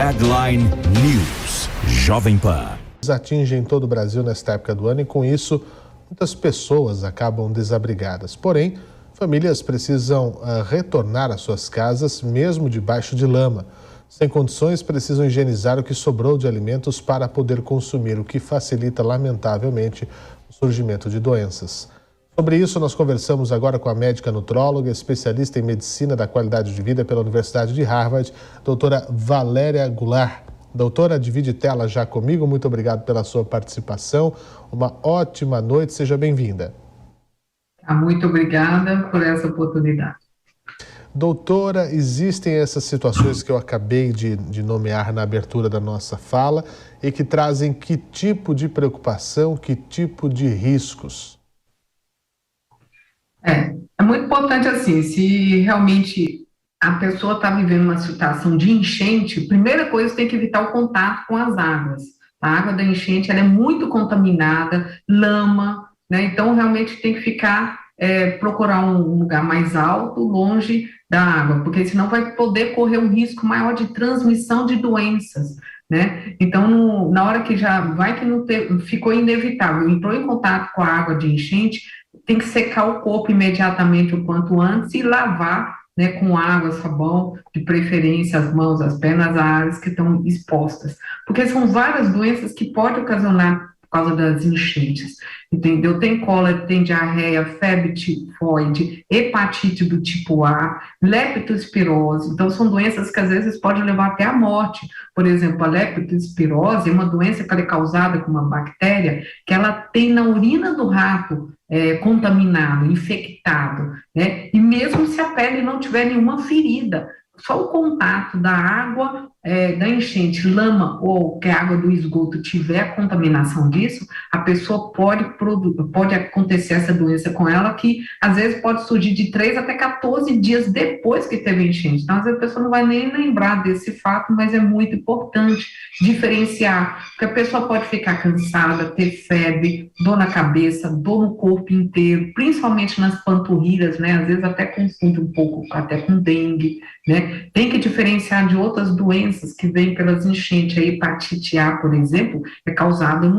Headline News Jovem Pan. Atingem todo o Brasil nesta época do ano e, com isso, muitas pessoas acabam desabrigadas. Porém, famílias precisam retornar às suas casas, mesmo debaixo de lama. Sem condições, precisam higienizar o que sobrou de alimentos para poder consumir, o que facilita, lamentavelmente, o surgimento de doenças. Sobre isso, nós conversamos agora com a médica nutróloga, especialista em medicina da qualidade de vida pela Universidade de Harvard, doutora Valéria Goulart. Doutora, divide tela já comigo. Muito obrigado pela sua participação. Uma ótima noite, seja bem-vinda. Muito obrigada por essa oportunidade. Doutora, existem essas situações que eu acabei de nomear na abertura da nossa fala e que trazem que tipo de preocupação, que tipo de riscos? É muito importante assim, se realmente a pessoa está vivendo uma situação de enchente, primeira coisa, tem que evitar o contato com as águas. A água da enchente ela é muito contaminada, lama, né? Então realmente tem que procurar um lugar mais alto, longe da água, porque senão vai poder correr um risco maior de transmissão de doenças, né? Então, na hora que ficou inevitável, entrou em contato com a água de enchente, tem que secar o corpo imediatamente o quanto antes e lavar, né, com água, sabão, de preferência as mãos, as pernas, as áreas que estão expostas, porque são várias doenças que podem ocasionar por causa das enchentes, entendeu? Tem cólera, tem diarreia, febre tifoide, hepatite do tipo A, leptospirose, então são doenças que às vezes podem levar até a morte. Por exemplo, a leptospirose é uma doença que ela é causada por uma bactéria que ela tem na urina do rato, contaminado, infectado, né? E mesmo se a pele não tiver nenhuma ferida, só o contato da água da enchente, lama ou que a água do esgoto tiver a contaminação disso, a pessoa pode acontecer essa doença com ela, que às vezes pode surgir de 3 até 14 dias depois que teve enchente. Então, às vezes a pessoa não vai nem lembrar desse fato, mas é muito importante diferenciar, porque a pessoa pode ficar cansada, ter febre, dor na cabeça, dor no corpo inteiro, principalmente nas panturrilhas, né? Às vezes até confunde um pouco até com dengue, né? Tem que diferenciar de outras doenças que vêm pelas enchentes. A hepatite A, por exemplo, é causada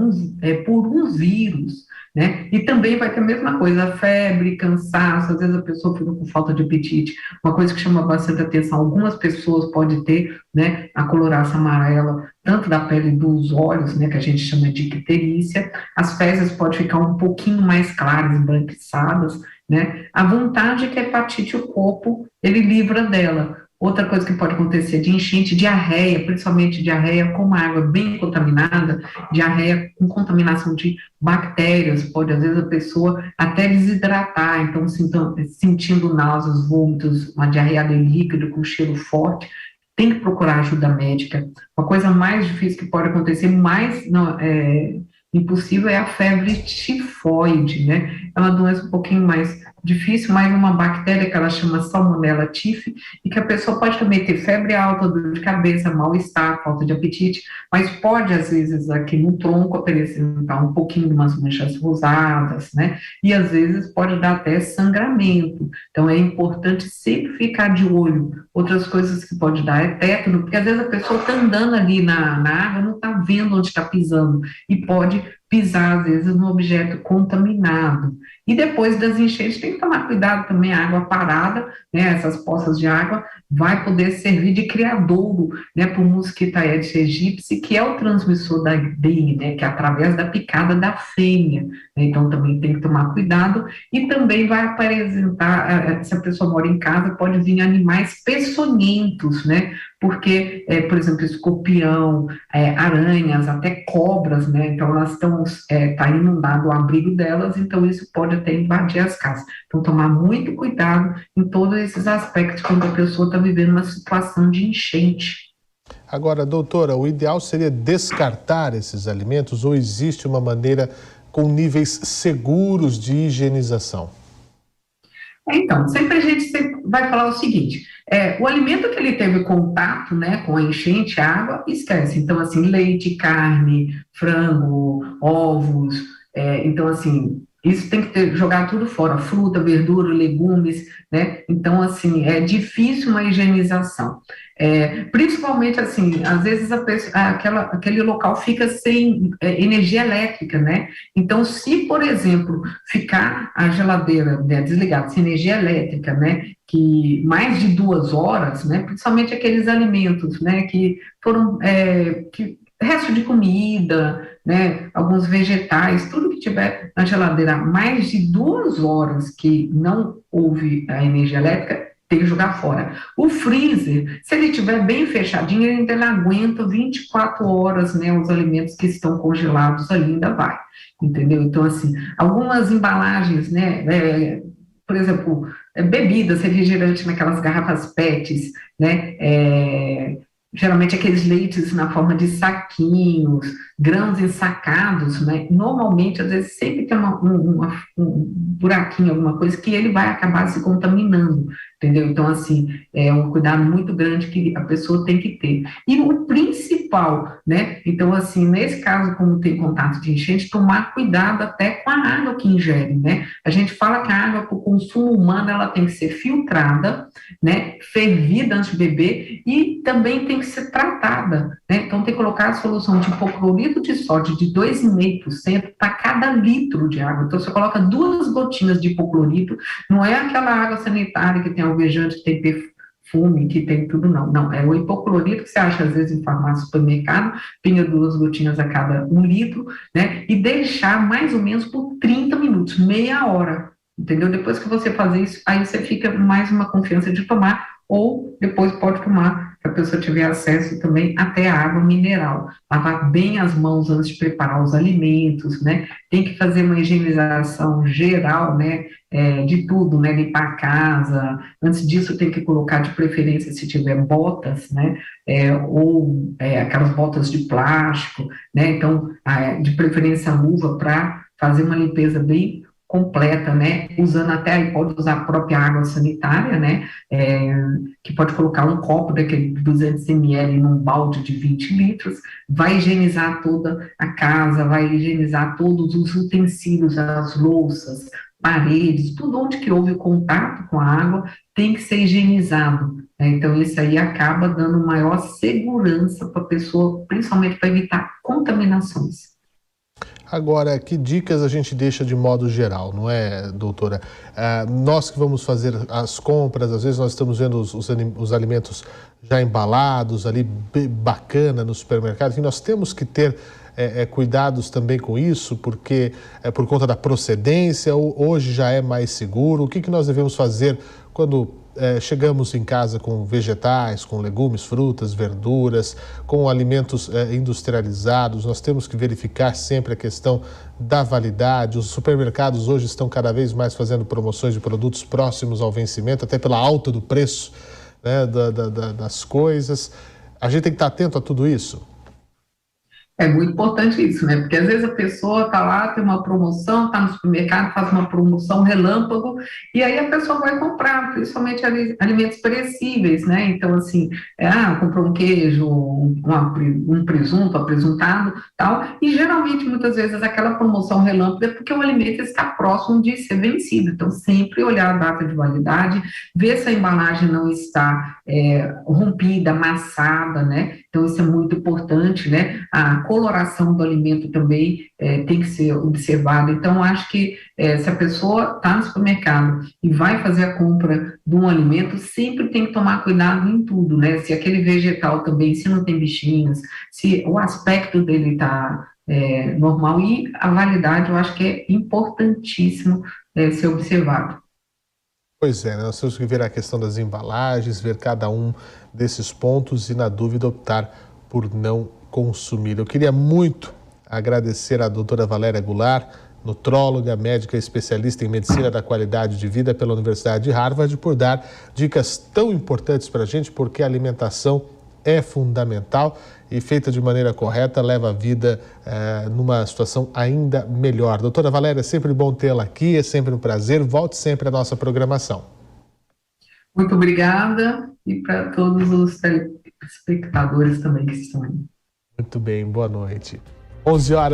por um vírus, né? E também vai ter a mesma coisa, febre, cansaço, às vezes a pessoa fica com falta de apetite. Uma coisa que chama bastante atenção, algumas pessoas podem ter, né, a coloração amarela, tanto da pele dos olhos, né, que a gente chama de icterícia, as fezes podem ficar um pouquinho mais claras, embranquiçadas, né? A vantagem é que a hepatite, o corpo, ele livra dela. Outra coisa que pode acontecer de enchente, diarreia, principalmente diarreia com água bem contaminada, diarreia com contaminação de bactérias, pode às vezes a pessoa até desidratar, então sentindo náuseas, vômitos, uma diarreia líquida com cheiro forte, tem que procurar ajuda médica. Uma coisa mais difícil que pode acontecer, impossível, é a febre tifoide, né? É uma doença um pouquinho mais difícil, mas uma bactéria que ela chama Salmonella typhi, e que a pessoa pode também ter febre alta, dor de cabeça, mal-estar, falta de apetite, mas pode, às vezes, aqui no tronco apresentar um pouquinho de umas manchas rosadas, né? E às vezes pode dar até sangramento. Então é importante sempre ficar de olho. Outras coisas que pode dar é tétano, porque às vezes a pessoa está andando ali na água, não está vendo onde está pisando, e pode pisar, às vezes, num objeto contaminado. E depois das enchentes, tem que tomar cuidado também, a água parada, né, essas poças de água, vai poder servir de criadouro, né, para o mosquito Aedes aegypti, que é o transmissor da dengue, né, que é através da picada da fêmea, né, então também tem que tomar cuidado, e também vai apresentar, se a pessoa mora em casa, pode vir animais peçonhentos, né, porque, por exemplo, escorpião, aranhas, até cobras, né, então elas tá inundado o abrigo delas, então isso pode até invadir as casas. Então, tomar muito cuidado em todos esses aspectos quando a pessoa está vivendo uma situação de enchente. Agora, doutora, o ideal seria descartar esses alimentos ou existe uma maneira com níveis seguros de higienização? Então, sempre a gente vai falar o seguinte, o alimento que ele teve contato, né, com a enchente, a água, esquece. Então, assim, leite, carne, frango, ovos, então, assim, Isso tem que jogar tudo fora, fruta, verdura, legumes, né? Então, assim, é difícil uma higienização. Principalmente, assim, às vezes aquele local fica sem energia elétrica, né? Então, se, por exemplo, ficar a geladeira, né, desligada, sem energia elétrica, né, que mais de 2 horas, né, principalmente aqueles alimentos, né, que foram, resto de comida, né, alguns vegetais, tudo que tiver na geladeira mais de 2 horas que não houve a energia elétrica, tem que jogar fora. O freezer, se ele estiver bem fechadinho, ele ainda aguenta 24 horas, né, os alimentos que estão congelados ali ainda vai, entendeu? Então, assim, algumas embalagens, né, por exemplo, bebidas, refrigerante naquelas garrafas PETs, né, geralmente aqueles leites na forma de saquinhos, grãos ensacados, né? Normalmente, às vezes, sempre tem um buraquinho, alguma coisa, que ele vai acabar se contaminando, entendeu? Então, assim, é um cuidado muito grande que a pessoa tem que ter. E o principal, né? Então, assim, nesse caso, como tem contato de enchente, tomar cuidado até com a água que ingere, né? A gente fala que a água para o consumo humano, ela tem que ser filtrada, né? Fervida antes de beber e também tem que ser tratada, né? Então, tem que colocar a solução de hipoclorito de sódio de 2,5% para cada litro de água. Então, você coloca 2 gotinhas de hipoclorito, não é aquela água sanitária que tem alvejante, que tem perfume, que tem tudo, não. Não, é o hipoclorito que você acha, às vezes, em farmácia, supermercado, pinga 2 gotinhas a cada 1 litro, né? E deixar mais ou menos por 30 minutos, meia hora, entendeu? Depois que você fazer isso, aí você fica mais uma confiança de tomar, ou depois pode tomar, se a pessoa tiver acesso também até a água mineral. Lavar bem as mãos antes de preparar os alimentos, né? Tem que fazer uma higienização geral, né? De tudo, né? Limpar a casa. Antes disso, tem que colocar de preferência, se tiver botas, né? Ou aquelas botas de plástico, né? Então, de preferência, a luva para fazer uma limpeza bem completa, né, usando até, aí pode usar a própria água sanitária, né, que pode colocar um copo daquele 200 ml num balde de 20 litros, vai higienizar toda a casa, vai higienizar todos os utensílios, as louças, paredes, tudo onde que houve contato com a água tem que ser higienizado, né? Então isso aí acaba dando maior segurança para a pessoa, principalmente para evitar contaminações. Agora, que dicas a gente deixa de modo geral, não é, doutora? Nós que vamos fazer as compras, às vezes nós estamos vendo os alimentos já embalados ali, bacana no supermercado, e nós temos que ter cuidados também com isso, porque por conta da procedência, hoje já é mais seguro. O que nós devemos fazer quando chegamos em casa com vegetais, com legumes, frutas, verduras, com alimentos industrializados? Nós temos que verificar sempre a questão da validade. Os supermercados hoje estão cada vez mais fazendo promoções de produtos próximos ao vencimento, até pela alta do preço, né, das coisas. A gente tem que estar atento a tudo isso. É muito importante isso, né? Porque às vezes a pessoa está lá, tem uma promoção, está no supermercado, faz uma promoção relâmpago, e aí a pessoa vai comprar, principalmente alimentos perecíveis, né? Então, assim, comprou um queijo, um presunto, apresuntado, tal, e geralmente, muitas vezes, aquela promoção relâmpago é porque o alimento está próximo de ser vencido. Então, sempre olhar a data de validade, ver se a embalagem não está rompida, amassada, né? Então, isso é muito importante, né? A coloração do alimento também tem que ser observada. Então, acho que se a pessoa está no supermercado e vai fazer a compra de um alimento, sempre tem que tomar cuidado em tudo, né? Se aquele vegetal também, se não tem bichinhos, se o aspecto dele está normal, e a validade, eu acho que é importantíssimo ser observado. Pois é, nós temos que ver a questão das embalagens, ver cada um desses pontos e, na dúvida, optar por não consumir. Eu queria muito agradecer à doutora Valéria Goulart, nutróloga, médica especialista em medicina da qualidade de vida pela Universidade de Harvard, por dar dicas tão importantes para a gente, porque a alimentação é fundamental e, feita de maneira correta, leva a vida numa situação ainda melhor. Doutora Valéria, é sempre bom tê-la aqui, é sempre um prazer. Volte sempre à nossa programação. Muito obrigada, e para todos os telespectadores também que estão aí. Muito bem, boa noite. 11 horas.